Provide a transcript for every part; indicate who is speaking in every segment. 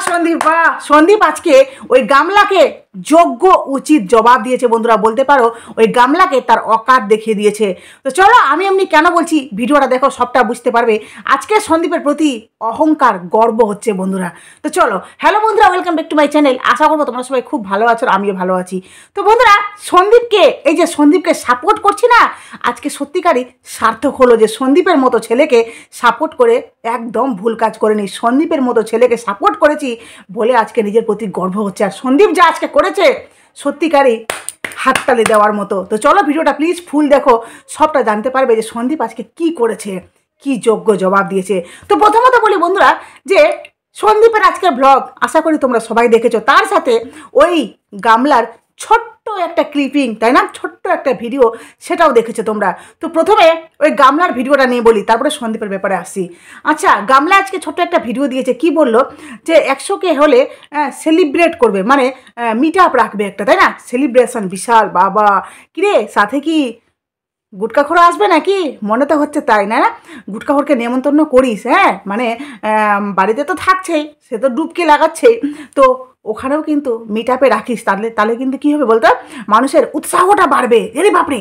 Speaker 1: সন্দীপ বাহ! সন্দীপ আজকে ওই গামলাকে যোগ্য উচিত জবাব দিয়েছে বন্ধুরা, বলতে পারো ওই গামলাকে তার অকাত দেখিয়ে দিয়েছে। তো চলো আমি এমনি কেন বলছি ভিডিওটা দেখো, সবটা বুঝতে পারবে। আজকে সন্দীপের প্রতি অহংকার গর্ব হচ্ছে বন্ধুরা। তো চলো, হ্যালো বন্ধুরা, welcome back to my channel. আশা করবো তোমরা সবাই খুব ভালো আছো, আমিও ভালো আছি। তো বন্ধুরা, সন্দীপকে সাপোর্ট করছি না, আজকে সত্যিকারই সার্থক হলো যে সন্দীপের মতো ছেলেকে সাপোর্ট করে একদম ভুল কাজ করেনি। সন্দীপের মতো ছেলেকে সাপোর্ট করেছি বলে আজকে নিজের প্রতি গর্ব হচ্ছে। আর সন্দীপ যা আজকে করেছে সত্যিকারই হাততালি দেওয়ার মতো। তো চলো ভিডিওটা প্লিজ ফুল দেখো, সবটা জানতে পারবে যে সন্দীপ আজকে কি করেছে, কি যোগ্য জবাব দিয়েছে। তো প্রথমত বলি বন্ধুরা যে সন্দীপের আজকের ব্লগ আশা করি তোমরা সবাই দেখেছো, তার সাথে ওই গামলার ছোট্ট একটা ক্লিপিং, তাই না, ছোট্ট একটা ভিডিও, সেটাও দেখেছো তোমরা। তো প্রথমে ওই গামলার ভিডিওটা নিয়ে বলি, তারপরে সন্দীপের ব্যাপারে আসছি। আচ্ছা, গামলা আজকে ছোট্ট একটা ভিডিও দিয়েছে, কি বললো যে 100K হলে সেলিব্রেট করবে, মানে মিট আপ রাখবে একটা, তাই না, সেলিব্রেশন বিশাল। বাবা কিরে, সাথে কি গুটকাখোর আসবে নাকি? মনে তো হচ্ছে তাই, না? গুটকাখোরকে নেমন্তন্ন করিস, হ্যাঁ, মানে বাড়িতে তো থাকছেই, সে তো ডুবকি লাগাচ্ছেই, তো ওখানেও কিন্তু মিট আপে রাখিস, তাহলে কিন্তু কী হবে বলতো, মানুষের উৎসাহটা বাড়বে। এরে বাপরে,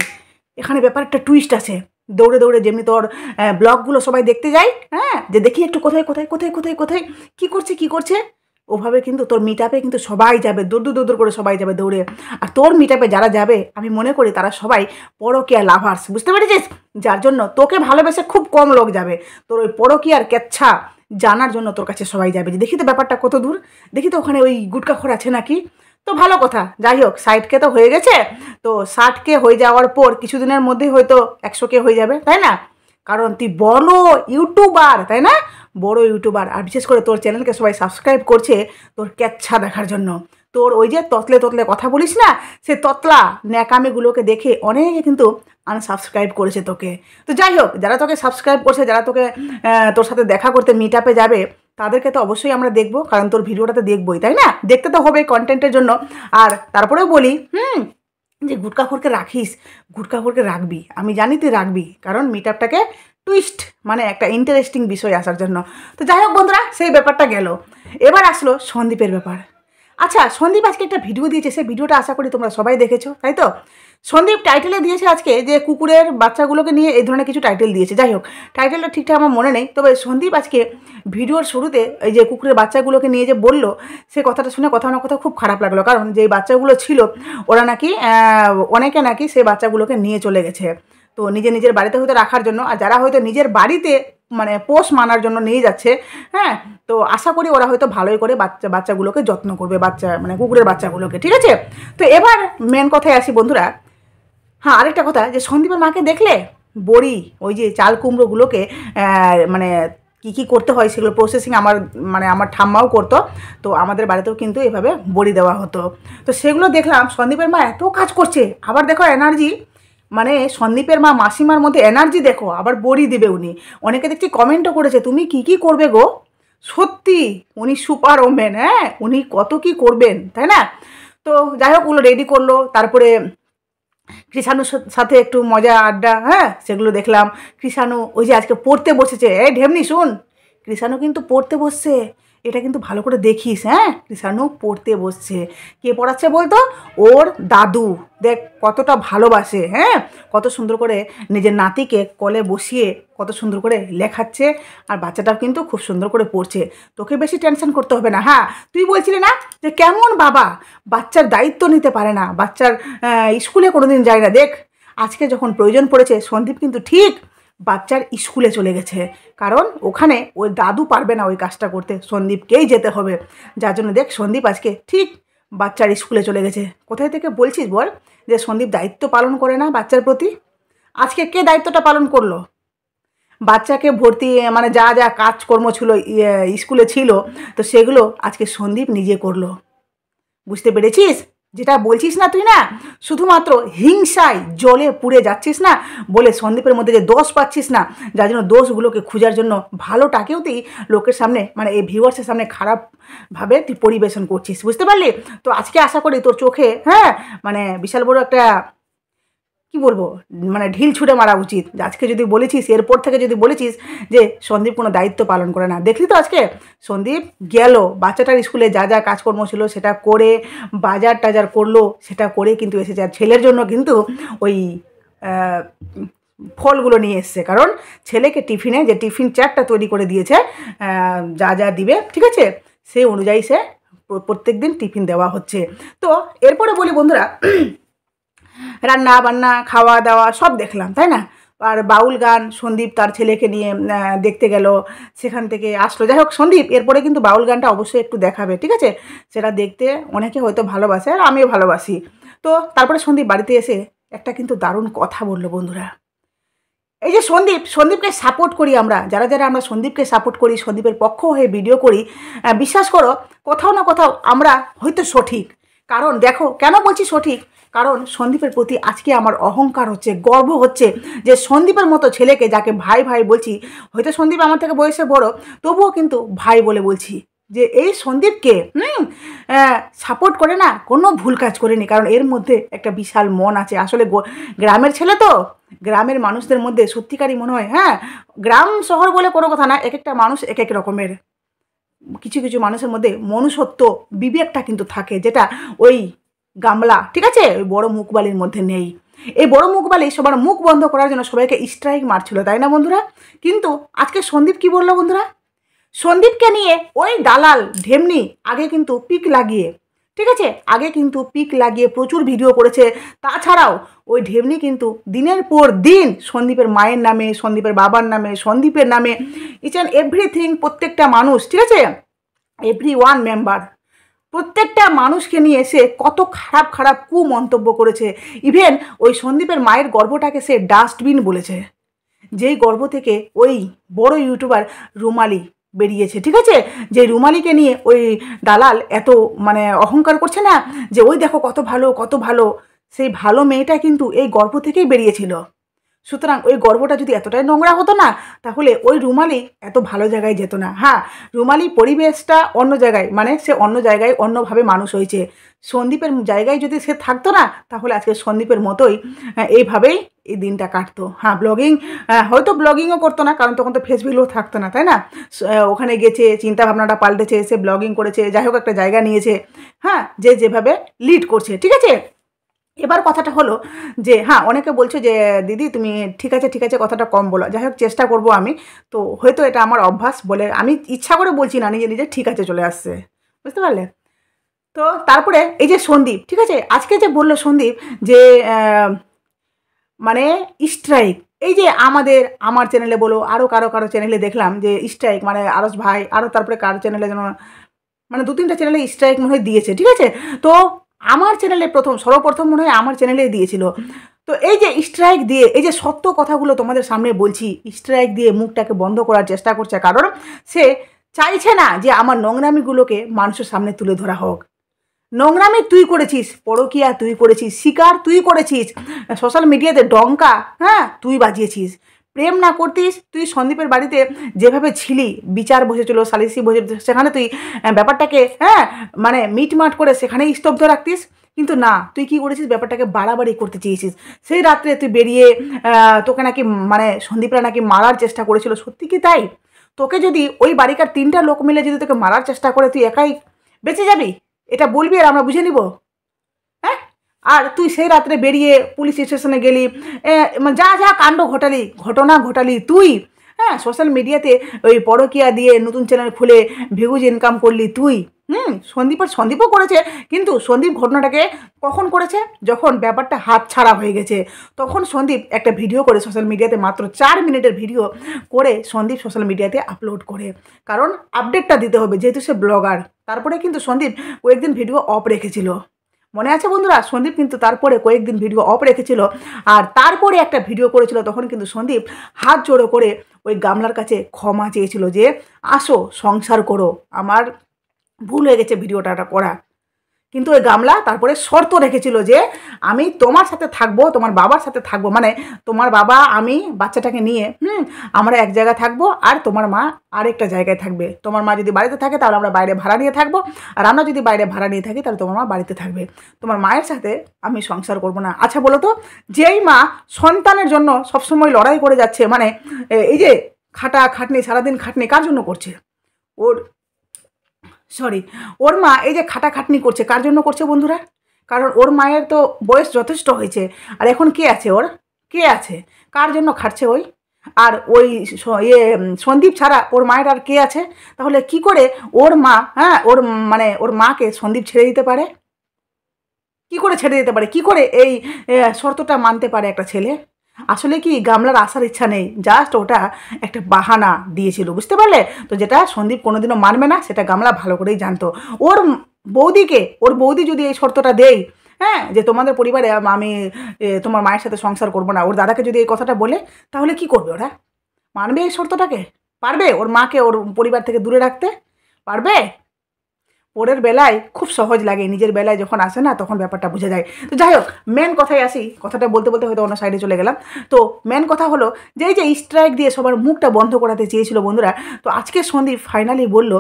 Speaker 1: এখানে ব্যাপার একটা টুইস্ট আছে। দৌড়ে দৌড়ে যেমনি তোর ব্লগগুলো সবাই দেখতে যায়, হ্যাঁ, যে দেখি একটু কোথায় কোথায় কোথায় কোথায় কোথায় কী করছে, ওভাবে কিন্তু তোর মিট আপে কিন্তু সবাই যাবে, দৌড় করে সবাই যাবে দৌড়ে। আর তোর মিট আপে যারা যাবে আমি মনে করি তারা সবাই পরকীয়া লাভার্স, বুঝতে পেরেছিস? যার জন্য তোকে ভালোবেসে খুব কম লোক যাবে, তোর ওই পরকীয়ার কেচ্ছা জানার জন্য তোর কাছে সবাই যাবে, যে দেখি তো ব্যাপারটা কত দূর, দেখি তো ওখানে ওই গুটকাখোর আছে নাকি। তো ভালো কথা, যাই হোক, 60K তো হয়ে গেছে। তো 60K হয়ে যাওয়ার পর কিছুদিনের মধ্যেই হয়তো 100K হয়ে যাবে, তাই না? কারণ তুই বড় ইউটিউবার, তাই না, বড় ইউটিউবার। আর বিশেষ করে তোর চ্যানেলকে সবাই সাবস্ক্রাইব করছে তোর ক্যাচ্ছা দেখার জন্য। তোর ওই যে ততলে ততলে কথা বলিস না, সে ততলা ন্যাকামিগুলোকে দেখে অনেকে কিন্তু আনসাবস্ক্রাইব করেছে তোকে। তো যাই হোক, যারা তোকে সাবস্ক্রাইব করছে, যারা তোকে তোর সাথে দেখা করতে মিট আপে যাবে, তাদেরকে তো অবশ্যই আমরা দেখবো, কারণ তোর ভিডিওটা তো দেখবোই, তাই না? দেখতে তো হবে কন্টেন্টের জন্য। আর তারপরেও বলি যে গুটকাখোরকে রাখিস, গুটকাখোরকে রাখবি, আমি জানি তুই রাখবি, কারণ মিট আপটাকে টুইস্ট, মানে একটা ইন্টারেস্টিং বিষয় আসার জন্য। তো যাই হোক বন্ধুরা, সেই ব্যাপারটা গেল। এবার আসলো সন্দীপের ব্যাপার। আচ্ছা, সন্দীপ আজকে একটা ভিডিও দিয়েছে, সেই ভিডিওটা আশা করি তোমরা সবাই দেখেছো, তাই তো? সন্দীপ টাইটেলে দিয়েছে আজকে যে কুকুরের বাচ্চাগুলোকে নিয়ে এই ধরনের কিছু টাইটেল দিয়েছে। যাই হোক, টাইটেলটা ঠিকঠাক আমার মনে নেই, তবে সন্দীপ আজকে ভিডিওর শুরুতে এই যে কুকুরের বাচ্চাগুলোকে নিয়ে যে বললো, সে কথাটা শুনে কথা না কথা খুব খারাপ লাগলো। কারণ যে বাচ্চাগুলো ছিল, ওরা নাকি অনেকে নাকি সেই বাচ্চাগুলোকে নিয়ে চলে গেছে, তো নিজের বাড়িতে হয়তো রাখার জন্য। আর যারা হয়তো নিজের বাড়িতে মানে পোষ মানার জন্য নিয়ে যাচ্ছে, হ্যাঁ, তো আশা করি ওরা হয়তো ভালোই করে বাচ্চাগুলোকে যত্ন করবে, মানে কুকুরের বাচ্চাগুলোকে, ঠিক আছে? তো এবার মেন কথায় আসি বন্ধুরা। হ্যাঁ, আরেকটা কথা, যে সন্দীপের মাকে দেখলে বড়ি, ওই যে চাল কুমড়োগুলোকে মানে কী করতে হয় সেগুলো প্রসেসিং আমার ঠাম্মাও করতো, তো আমাদের বাড়িতেও কিন্তু এভাবে বড়ি দেওয়া হতো। তো সেগুলো দেখলাম, সন্দীপের মা এত কাজ করছে, আবার দেখো এনার্জি, মানে সন্দীপের মা মাসিমার মধ্যে এনার্জি দেখো, আবার বড়ি দেবে উনি। অনেকে দেখছি কমেন্টও করেছে, তুমি কি করবে গো? সত্যি উনি সুপার ওমেন, হ্যাঁ, উনি কত কি করবেন, তাই না? তো যাই হোক, ওগুলো রেডি করলো, তারপরে কৃষাণুর সাথে একটু মজা আড্ডা, হ্যাঁ, সেগুলো দেখলাম। কৃষাণু ওই যে আজকে পড়তে বসেছে, ঢেমনি শুন, কৃষাণু কিন্তু পড়তে বসছে, এটা কিন্তু ভালো করে দেখিস, হ্যাঁ, কৃষাণু পড়তে বসছে। কে পড়াচ্ছে বলতো? ওর দাদু। দেখ কতটা ভালোবাসে, হ্যাঁ, কত সুন্দর করে নিজের নাতিকে কোলে বসিয়ে কত সুন্দর করে লেখাচ্ছে, আর বাচ্চাটাও কিন্তু খুব সুন্দর করে পড়ছে। তোকে বেশি টেনশন করতে হবে না। হ্যাঁ, তুই বলছিলি না যে কেমন বাবা বাচ্চার দায়িত্ব নিতে পারে না, বাচ্চার স্কুলে কোনোদিন যায় না। দেখ, আজকে যখন প্রয়োজন পড়েছে, সন্দীপ কিন্তু ঠিক বাচ্চার স্কুলে চলে গেছে, কারণ ওখানে ওই দাদু পারবে না ওই কাজটা করতে, সন্দীপকেই যেতে হবে। যার জন্য দেখ, সন্দীপ আজকে ঠিক বাচ্চার স্কুলে চলে গেছে। কোথায় থেকে বলছিস বল যে সন্দীপ দায়িত্ব পালন করে না বাচ্চার প্রতি? আজকে কে দায়িত্বটা পালন করলো? বাচ্চাকে ভর্তি, মানে যা যা কাজকর্ম ছিল স্কুলে ছিল, তো সেগুলো আজকে সন্দীপ নিজে করলো, বুঝতে পেরেছিস? যেটা বলছিস না তুই, না শুধুমাত্র হিংসায় জলে পুড়ে যাচ্ছিস না বলে সন্দীপের মধ্যে যে দোষ পাচ্ছিস না, যার জন্য দোষগুলোকে খোঁজার জন্য ভালোটাকেও তুই লোকের সামনে, মানে এই ভিউয়ার্সের সামনে খারাপভাবে তুই পরিবেশন করছিস, বুঝতে পারলি? তো আজকে আশা করি তোর চোখে, হ্যাঁ, মানে বিশাল বড় একটা কি বলবো, মানে ঢিল ছুঁড়ে মারা উচিত। আজকে যদি বলেছিস, এরপর থেকে যদি বলেছিস যে সন্দীপ কোনো দায়িত্ব পালন করে না, দেখলি তো আজকে সন্দীপ গেল বাচ্চাটার স্কুলে যা যা কাজকর্ম ছিল সেটা করে, বাজার টাজার করলো সেটা করে কিন্তু এসেছে। আর ছেলের জন্য কিন্তু ওই ফলগুলো নিয়ে এসছে, কারণ ছেলেকে টিফিনে যে টিফিন চাটটা তৈরি করে দিয়েছে, যা যা দিবে ঠিক আছে সেই অনুযায়ী সে প্রত্যেক দিন টিফিন দেওয়া হচ্ছে। তো এরপরে বলি বন্ধুরা, রান্না বান্না খাওয়া দাওয়া সব দেখলাম, তাই না? আর বাউল গান সন্দীপ তার ছেলেকে নিয়ে দেখতে গেল, সেখান থেকে আসলো। যাই হোক, সন্দীপ এরপরে কিন্তু বাউল গানটা অবশ্যই একটু দেখাবে, ঠিক আছে? সেটা দেখতে অনেকে হয়তো ভালোবাসে, আর আমিও ভালোবাসি। তো তারপরে সন্দীপ বাড়িতে এসে একটা কিন্তু দারুণ কথা বললো বন্ধুরা। এই যে সন্দীপকে সাপোর্ট করি আমরা, যারা যারা আমরা সন্দীপকে সাপোর্ট করি, সন্দীপের পক্ষ হয়ে ভিডিও করি, বিশ্বাস করো কোথাও না কোথাও আমরা হয়তো সঠিক। কারণ দেখো কেন বলছি সঠিক, কারণ সন্দীপের প্রতি আজকে আমার অহংকার হচ্ছে, গর্ব হচ্ছে যে সন্দীপের মতো ছেলেকে, যাকে ভাই ভাই বলছি, হয়তো সন্দীপ আমার থেকে বয়সে বড়, তবুও কিন্তু ভাই বলে বলছি, যে এই সন্দীপকে সাপোর্ট করে না কোনো ভুল কাজ করেনি। কারণ এর মধ্যে একটা বিশাল মন আছে। আসলে গ্রামের ছেলে তো, গ্রামের মানুষদের মধ্যে সত্যিকারই মনে হয়, হ্যাঁ গ্রাম শহর বলে কোনো কথা না, এক একটা মানুষ এক এক রকমের, কিছু কিছু মানুষের মধ্যে মনুষ্যত্ব বিবেকটা কিন্তু থাকে, যেটা ওই গামলা ঠিক আছে ওই বড় মুখবালির মধ্যে নেই। এই বড় মুখবালি সবার মুখ বন্ধ করার জন্য সবাইকে স্ট্রাইক মারছিল, তাই না বন্ধুরা? কিন্তু আজকে সন্দীপ কি বললো বন্ধুরা, সন্দীপকে নিয়ে ওই দালাল ঢেমনি আগে কিন্তু পিক লাগিয়ে, ঠিক আছে আগে কিন্তু পিক লাগিয়ে প্রচুর ভিডিও করেছে। তাছাড়াও ওই ঢেমনি কিন্তু দিনের পর দিন সন্দীপের মায়ের নামে, সন্দীপের বাবার নামে, সন্দীপের নামে ইচ অ্যান্ড এভরিথিং, প্রত্যেকটা মানুষ ঠিক আছে এভরি ওয়ান মেম্বার, প্রত্যেকটা মানুষকে নিয়ে এসে কত খারাপ খারাপ কুমন্তব্য করেছে। ইভেন ওই সন্দীপের মায়ের গর্ভটাকে সে ডাস্টবিন বলেছে, যেই গর্ভ থেকে ওই বড় ইউটিউবার রুমালি বেরিয়েছে, ঠিক আছে? যে রুমালিকে নিয়ে ওই দালাল এত মানে অহংকার করছে না, যে ওই দেখো কত ভালো কত ভালো, সেই ভালো মেয়েটা কিন্তু এই গর্ভ থেকেই বেরিয়েছিল। সুতরাং ওই গর্ভটা যদি এতটাই নোংরা হতো না, তাহলে ওই রুমালি এত ভালো জায়গায় যেত না। হ্যাঁ, রুমালি পরিবেশটা অন্য জায়গায়, মানে সে অন্য জায়গায় অন্যভাবে মানুষ হয়েছে। সন্দীপের জায়গায় যদি সে থাকতো না, তাহলে আজকে সন্দীপের মতোই এইভাবেই এই দিনটা কাটতো। হ্যাঁ, ব্লগিং হয়তো ব্লগিংও করতো না, কারণ তখন তো ফেস ভ্যালুও থাকতো না, তাই না? ওখানে গেছে, চিন্তা ভাবনাটা পাল্টেছে, সে ব্লগিং করেছে, যাই হোক একটা জায়গা নিয়েছে, হ্যাঁ যে যেভাবে লিড করছে, ঠিক আছে? এবার কথাটা হলো যে হ্যাঁ, অনেকে বলছো যে দিদি তুমি ঠিক আছে কথাটা কম বলো, যাই হোক চেষ্টা করবো আমি। তো হয়তো এটা আমার অভ্যাস বলে আমি ইচ্ছা করে বলছি না, নিজে নিজে ঠিক আছে চলে আসছে, বুঝতে পারলে? তো তারপরে এই যে সন্দীপ, ঠিক আছে আজকে যে বললো সন্দীপ যে মানে স্ট্রাইক, এই যে আমার চ্যানেলে বলো, আরও কারো চ্যানেলে দেখলাম যে স্ট্রাইক, মানে আরস ভাই, আরও তারপরে কারো চ্যানেলে যেন মানে 2-3টা চ্যানেলে স্ট্রাইক মনে হয় দিয়েছে, ঠিক আছে? তো আমার চ্যানেলে সর্বপ্রথম মনে হয় আমার চ্যানেলেই দিয়েছিল। তো এই যে স্ট্রাইক দিয়ে, এই যে সত্য কথাগুলো তোমাদের সামনে বলছি, স্ট্রাইক দিয়ে মুখটাকে বন্ধ করার চেষ্টা করছে, কারণ সে চাইছে না যে আমার নোংরামিগুলোকে মানুষের সামনে তুলে ধরা হোক। নোংরামি তুই করেছিস, পরকীয়া তুই করেছিস, শিকার তুই করেছিস, সোশ্যাল মিডিয়াতে ডঙ্কা হ্যাঁ তুই বাজিয়েছিস। প্রেম না করতিস, তুই সন্দীপের বাড়িতে যেভাবে ছিলি, বিচার বসেছিল, সালিসি বসে, সেখানে তুই ব্যাপারটাকে হ্যাঁ মানে মিটমাট করে সেখানেই স্তব্ধ রাখতিস। কিন্তু না, তুই কি করেছিস, ব্যাপারটাকে বাড়াবাড়ি করতে চেয়েছিস। সেই রাত্রে তুই বেরিয়ে তোকে নাকি মানে সন্দীপরা নাকি মারার চেষ্টা করেছিল, সত্যি কি তাই? তোকে যদি ওই বাড়িকার 3টা লোক মিলে যদি তোকে মারার চেষ্টা করে, তুই একাই বেঁচে যাবি? এটা বলবি আর আমরা বুঝে নিব? হ্যাঁ, আর তুই সেই রাত্রে বেরিয়ে পুলিশ স্টেশনে গেলি, যা যা কাণ্ড ঘটনা ঘটালি তুই, হ্যাঁ সোশ্যাল মিডিয়াতে ওই পরকীয়া দিয়ে নতুন চ্যানেল খুলে ভিউজ ইনকাম করলি তুই। সন্দীপও করেছে, কিন্তু সন্দীপ ঘটনাটাকে কখন করেছে, যখন ব্যাপারটা হাত ছাড়া হয়ে গেছে, তখন সন্দীপ একটা ভিডিও করে সোশ্যাল মিডিয়াতে, মাত্র 4 মিনিটের ভিডিও করে সন্দীপ সোশ্যাল মিডিয়াতে আপলোড করে, কারণ আপডেটটা দিতে হবে, যেহেতু সে ব্লগার। তারপরে কিন্তু সন্দীপ কয়েকদিন ভিডিও অফ রেখেছিল, মনে আছে বন্ধুরা? সন্দীপ কিন্তু তারপরে কয়েকদিন ভিডিও অফ রেখেছিল, আর তারপরে একটা ভিডিও করেছিল, তখন কিন্তু সন্দীপ হাত জোড়ো করে ওই গামলার কাছে ক্ষমা চেয়েছিল, যে আসো সংসার করো, আমার ভুল হয়ে গেছে ভিডিওটা করা। কিন্তু ওই গামলা তারপরে শর্ত রেখেছিল যে আমি তোমার সাথে থাকবো, তোমার বাবার সাথে থাকবো, মানে তোমার বাবা আমি বাচ্চাটাকে নিয়ে আমরা এক জায়গায় থাকবো আর তোমার মা আরেকটা জায়গায় থাকবে। তোমার মা যদি বাড়িতে থাকে তাহলে আমরা বাইরে ভাড়া নিয়ে থাকবো, আর আমরা যদি বাইরে ভাড়া নিয়ে থাকি তাহলে তোমার মা বাড়িতে থাকবে। তোমার মায়ের সাথে আমি সংসার করব না। আচ্ছা বলো তো, যেই মা সন্তানের জন্য সবসময় লড়াই করে যাচ্ছে, মানে এই যে খাটনি সারাদিন খাটনি কার জন্য করছে? ওর মা এই যে খাটাখাটনি করছে কার জন্য করছে বন্ধুরা? কারণ ওর মায়ের তো বয়স যথেষ্ট হয়েছে, আর এখন কে আছে? কে আছে? কার জন্য খাটছে ওই? আর ওই সন্দীপ ছাড়া ওর মায়ের আর কে আছে? তাহলে কি করে ওর মা ওর মাকে সন্দীপ ছেড়ে দিতে পারে? কি করে ছেড়ে দিতে পারে? কি করে এই শর্তটা মানতে পারে একটা ছেলে? আসলে কি গামলার আসার ইচ্ছা নেই, জাস্ট ওটা একটা বাহানা দিয়েছিল, বুঝতে পারলে তো? যেটা সন্দীপ কোনোদিনও মানবে না সেটা গামলা ভালো করেই জানতো। ওর বৌদি যদি এই শর্তটা দেয়, যে তোমাদের পরিবারে আমি তোমার মায়ের সাথে সংসার করবো না, ওর দাদাকে যদি এই কথাটা বলে, তাহলে কি করবে ওরা? মানবে এই শর্তটাকে? পারবে ওর মাকে ওর পরিবার থেকে দূরে রাখতে? পারবে? পরের বেলায় খুব সহজ লাগে, নিজের বেলায় যখন আসে না তখন ব্যাপারটা বুঝে যায়। তো যাই হোক, মেন কথায় আসি, কথাটা বলতে বলতে হয়তো অন্য সাইডে চলে গেলাম। তো মেন কথা হলো যে এই যে স্ট্রাইক দিয়ে সবার মুখটা বন্ধ করাতে চেয়েছিল বন্ধুরা, তো আজকে সন্দীপ ফাইনালি বলল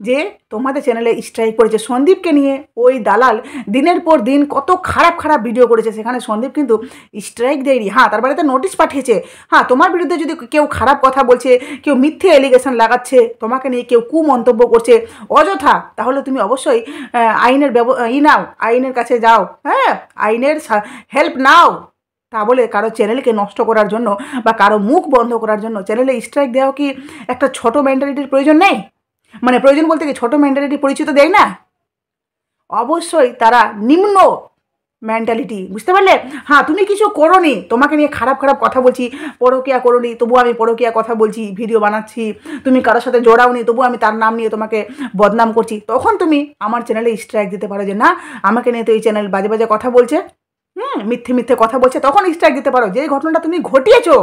Speaker 1: যে তোমাদের চ্যানেলে স্ট্রাইক করেছে। সন্দীপকে নিয়ে ওই দালাল দিনের পর দিন কত খারাপ খারাপ ভিডিও করেছে, সেখানে সন্দীপ কিন্তু স্ট্রাইক দেয়নি। তার বাড়িতে নোটিশ পাঠিয়েছে। তোমার বিরুদ্ধে যদি কেউ খারাপ কথা বলছে, কেউ মিথ্যে এলিগেশন লাগাচ্ছে, তোমাকে নিয়ে কেউ কুমন্তব্য করছে অযথা, তাহলে তুমি অবশ্যই আইনের আইনের কাছে যাও, আইনের হেল্প নাও। তা বলে কারো চ্যানেলকে নষ্ট করার জন্য বা কারো মুখ বন্ধ করার জন্য চ্যানেলে স্ট্রাইক দেওয়া কি একটা ছোট মেন্টালিটির প্রয়োজন নেই? মানে প্রয়োজন বলতে কি ছোট মেন্টালিটি পরিচিত দেয় না? অবশ্যই তারা নিম্ন মেন্টালিটি, বুঝতে পারলে? তুমি কিছু করোনি, তোমাকে নিয়ে খারাপ খারাপ কথা বলছি, পরকীয়া করোনি তবু আমি পরকীয়া কথা বলছি, ভিডিও বানাচ্ছি, তুমি কারোর সাথে জোড়াওনি তবু আমি তার নাম নিয়ে তোমাকে বদনাম করছি, তখন তুমি আমার চ্যানেলে স্ট্রাইক দিতে পারো যে না, আমাকে নিয়ে তো এই চ্যানেল বাজে বাজে কথা বলছে, মিথ্যে মিথ্যে কথা বলছে, তখন স্ট্রাইক দিতে পারো। যে ঘটনাটা তুমি ঘটিয়েছো,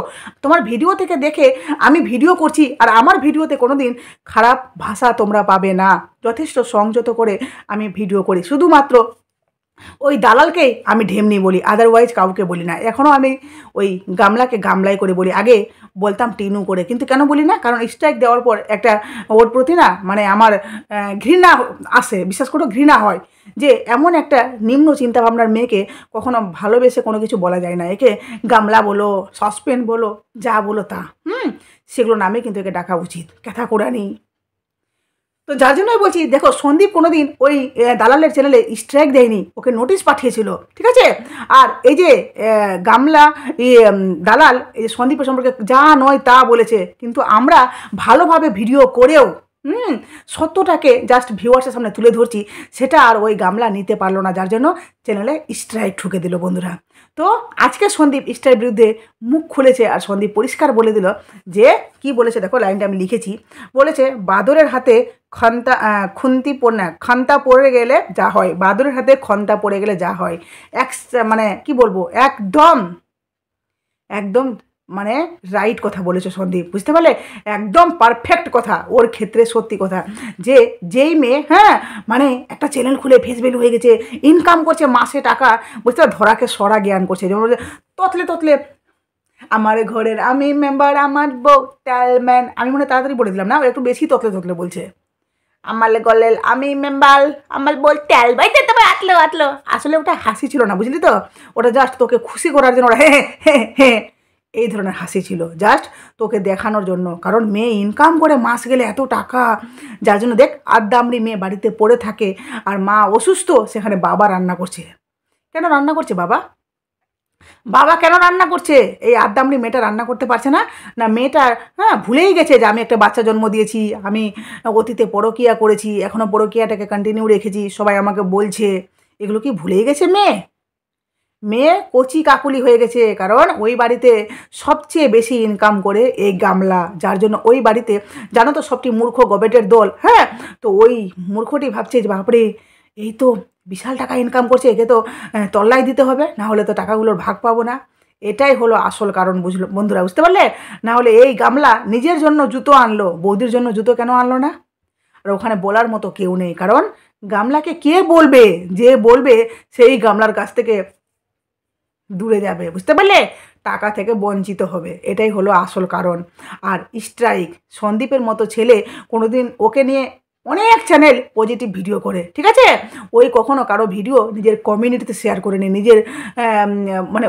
Speaker 1: তোমার ভিডিও থেকে দেখে আমি ভিডিও করছি, আর আমার ভিডিওতে কোনো দিন খারাপ ভাষা তোমরা পাবে না, যথেষ্ট সংযত করে আমি ভিডিও করি, শুধুমাত্র ওই দালালকেই আমি ঢেমনি বলি, আদারওয়াইজ কাউকে বলি না। এখনও আমি ওই গামলাকে গামলাই করে বলি, আগে বলতাম টিনু করে, কিন্তু কেন বলি না? কারণ স্ট্রাইক দেওয়ার পর একটা ওর প্রতি না মানে আমার ঘৃণা আসে, বিশ্বাস করো ঘৃণা হয়, যে এমন একটা নিম্ন চিন্তাভাবনার মেয়েকে কখনো ভালোবেসে কোনো কিছু বলা যায় না। একে গামলা বলো, সসপেন্ড বলো, যা বলো তা, সেগুলো নামে কিন্তু একে ডাকা উচিত, ক্যাথা কোরানি। তো যার জন্যই বলছি, দেখো সন্দীপ কোনোদিন ওই দালালের চ্যানেলে স্ট্রাইক দেয়নি, ওকে নোটিশ পাঠিয়েছিল, ঠিক আছে? আর এই যে গামলা দালাল এই সন্দীপের সম্পর্কে যা নয় তা বলেছে, কিন্তু আমরা ভালোভাবে ভিডিও করেও সত্যটাকে জাস্ট ভিউয়ার্সের সামনে তুলে ধরছি, সেটা আর ওই গামলা নিতে পারলো না, যার জন্য চ্যানেলে স্ট্রাইক ঠুকে দিল বন্ধুরা। তো আজকে সন্দীপ স্ট্রাইকের বিরুদ্ধে মুখ খুলেছে, আর সন্দীপ পরিষ্কার বলে দিল যে কি বলেছে, দেখো লাইনটা আমি লিখেছি, বলেছে বাদরের হাতে খান্তা পড়ে গেলে যা হয়, বাদরের হাতে খন্তা পড়ে গেলে যা হয়, মানে কি বলবো, একদম একদম মানে রাইট কথা বলেছে সন্দীপ, বুঝতে পারলে? একদম পারফেক্ট কথা, ওর ক্ষেত্রে সত্যি কথা, যে যেই মেয়ে মানে একটা চ্যানেল খুলে ফেস ভ্যালু হয়ে গেছে, ইনকাম করছে মাসে টাকা, বুঝতে পারো, ধরাকে সরা জ্ঞান করছে, যেমন ততলে আমার ঘরের আমি মেম্বার, আমার বউ ট্যালম্যান, আমি মনে তাড়াতাড়ি বলে দিলাম না, একটু বেশি ততলে বলছে, আমার গলেল আমি মেম্বার, আমার বল ট্যাল বাইতে তবে আটলো। আসলে ওটা হাসি ছিল না, বুঝলি তো? ওটা জাস্ট তোকে খুশি করার জন্য, ওটা হ্যাঁ এই ধরনের হাসি ছিল, জাস্ট তোকে দেখানোর জন্য। কারণ মেয়ে ইনকাম করে মাস গেলে এত টাকা, যার জন্য দেখ আদ্দামড়ি মেয়ে বাড়িতে পড়ে থাকে, আর মা অসুস্থ, সেখানে বাবা রান্না করছে। কেন রান্না করছে বাবা কেন রান্না করছে? এই আদ্দামড়ি মেয়েটা রান্না করতে পারছে না? না মেয়েটা ভুলেই গেছে যে আমি একটা বাচ্চা জন্ম দিয়েছি, আমি অতীতে পরকীয়া করেছি, এখনও পরকীয়াটাকে কন্টিনিউ রেখেছি, সবাই আমাকে বলছে, এগুলো কি ভুলেই গেছে মেয়ে কচি কাকুলি হয়ে গেছে। কারণ ওই বাড়িতে সবচেয়ে বেশি ইনকাম করে এই গামলা, যার জন্য ওই বাড়িতে জানো তো সবটি মূর্খ গবেটের দল, তো ওই মূর্খটি ভাবছে যে বাপরে এই তো বিশাল টাকা ইনকাম করছে, একে তো তল্লাই দিতে হবে, না হলে তো টাকাগুলোর ভাগ পাবো না। এটাই হলো আসল কারণ, বুঝলো বন্ধুরা, বুঝতে পারলে? না হলে এই গামলা নিজের জন্য জুতো আনলো, বৌদির জন্য জুতো কেন আনলো না? আর ওখানে বলার মতো কেউ নেই, কারণ গামলাকে কে বলবে? যে বলবে সেই গামলার কাছ থেকে দূরে যাবে, বুঝতে পারলে? টাকা থেকে বঞ্চিত হবে, এটাই হলো আসল কারণ। আর স্ট্রাইক, সন্দীপের মতো ছেলে কোনোদিন ওকে নিয়ে অনেক চ্যানেল পজিটিভ ভিডিও করে, ঠিক আছে? ওই কখনো কারো ভিডিও নিজের কমিউনিটিতে শেয়ার করে নি, নিজের মানে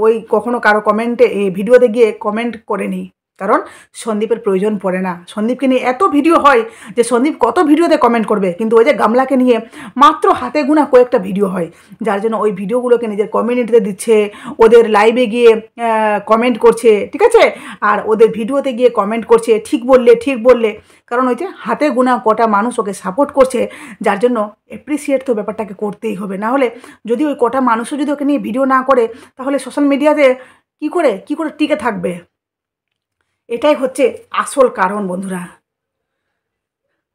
Speaker 1: ওই কখনো কারো কমেন্টে ভিডিওতে গিয়ে কমেন্ট করে নি, কারণ সন্দীপের প্রয়োজন পড়ে না। সন্দীপকে নিয়ে এত ভিডিও হয় যে সন্দীপ কত ভিডিওতে কমেন্ট করবে, কিন্তু ওই যে গামলাকে নিয়ে মাত্র হাতে গোনা কয়েকটা ভিডিও হয়, যার জন্য ওই ভিডিওগুলোকে নিজের কমিউনিটিতে দিচ্ছে, ওদের লাইভে গিয়ে কমেন্ট করছে, ঠিক আছে? আর ওদের ভিডিওতে গিয়ে কমেন্ট করছে ঠিক বললে, ঠিক বললে, কারণ ওই যে হাতে গোনা কটা মানুষ ওকে সাপোর্ট করছে, যার জন্য অ্যাপ্রিসিয়েট তো ব্যাপারটাকে করতেই হবে। না হলে যদি ওই কটা মানুষও যদি ওকে নিয়ে ভিডিও না করে, তাহলে সোশ্যাল মিডিয়াতে কী করে টিকে থাকবে? এটাই হচ্ছে আসল কারণ বন্ধুরা।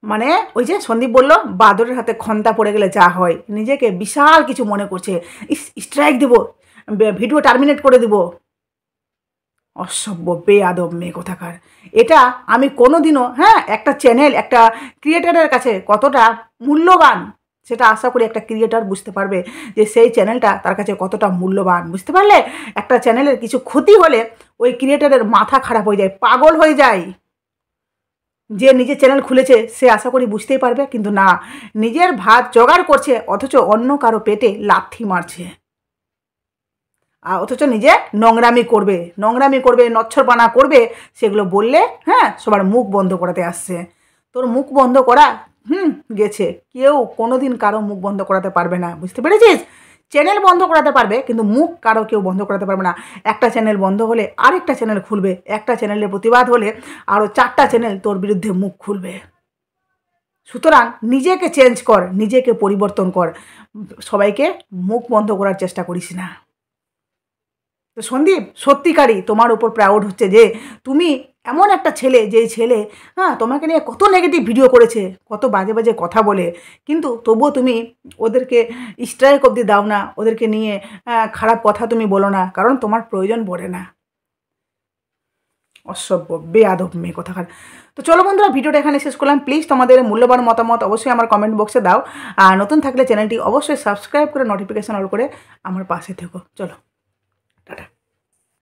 Speaker 1: মানে ওই যে সন্দীপ বলল, বাদরের হাতে খন্তা পড়ে গেলে যা হয়, নিজেকে বিশাল কিছু মনে করছে, স্ট্রাইক দেবো, ভিডিও টার্মিনেট করে দেবো। অসভ্য বেয়াদব মেয়ে কোথাকার। এটা আমি কোনোদিনও, হ্যাঁ, একটা চ্যানেল, একটা ক্রিয়েটারের কাছে কতটা মূল্যবান সেটা আশা করি একটা ক্রিয়েটার বুঝতে পারবে, যে সেই চ্যানেলটা তার কাছে কতটা মূল্যবান, বুঝতে পারলে? একটা চ্যানেলের কিছু ক্ষতি হলে ওই ক্রিয়েটারের মাথা খারাপ হয়ে যায়, পাগল হয়ে যায়। যে নিজের চ্যানেল খুলেছে সে আশা করি বুঝতেই পারবে, কিন্তু না, নিজের ভাত জোগাড় করছে অথচ অন্য কারো পেটে লাথি মারছে, অথচ নিজে নোংরামি করবে, নচ্ছরপানা করবে, সেগুলো বললে হ্যাঁ সবার মুখ বন্ধ করাতে আসছে। তোর মুখ বন্ধ করা গেছে, কেউ কোনোদিন কারো মুখ বন্ধ করাতে পারবে না, বুঝতে পেরেছিস? চ্যানেল বন্ধ করাতে পারবে, কিন্তু মুখ কারো কেউ বন্ধ করাতে পারবে না। একটা চ্যানেল বন্ধ হলে আরেকটা চ্যানেল খুলবে, একটা চ্যানেলের প্রতিবাদ হলে আরও 4টা চ্যানেল তোর বিরুদ্ধে মুখ খুলবে। সুতরাং নিজেকে চেঞ্জ কর, নিজেকে পরিবর্তন কর, সবাইকে মুখ বন্ধ করার চেষ্টা করিস না। তো সন্দীপ সত্যিকারই তোমার উপর প্রাউড হচ্ছে যে তুমি এমন একটা ছেলে, যেই ছেলে হ্যাঁ তোমাকে নিয়ে কত নেগেটিভ ভিডিও করেছে, কত বাজে বাজে কথা বলে, কিন্তু তবুও তুমি ওদেরকে স্ট্রাইক অবধি দাও না, ওদেরকে নিয়ে খারাপ কথা তুমি বলো না, কারণ তোমার প্রয়োজন পড়ে না। অসভ্য বেয়াদব মেয়ে কোথাকার। তো চলো বন্ধুরা, ভিডিওটা এখানে শেষ করলাম। প্লিজ তোমাদের মূল্যবান মতামত অবশ্যই আমার কমেন্ট বক্সে দাও, আর নতুন থাকলে চ্যানেলটি অবশ্যই সাবস্ক্রাইব করে নোটিফিকেশন অল করে আমার পাশে থেকো। চলো টাটা।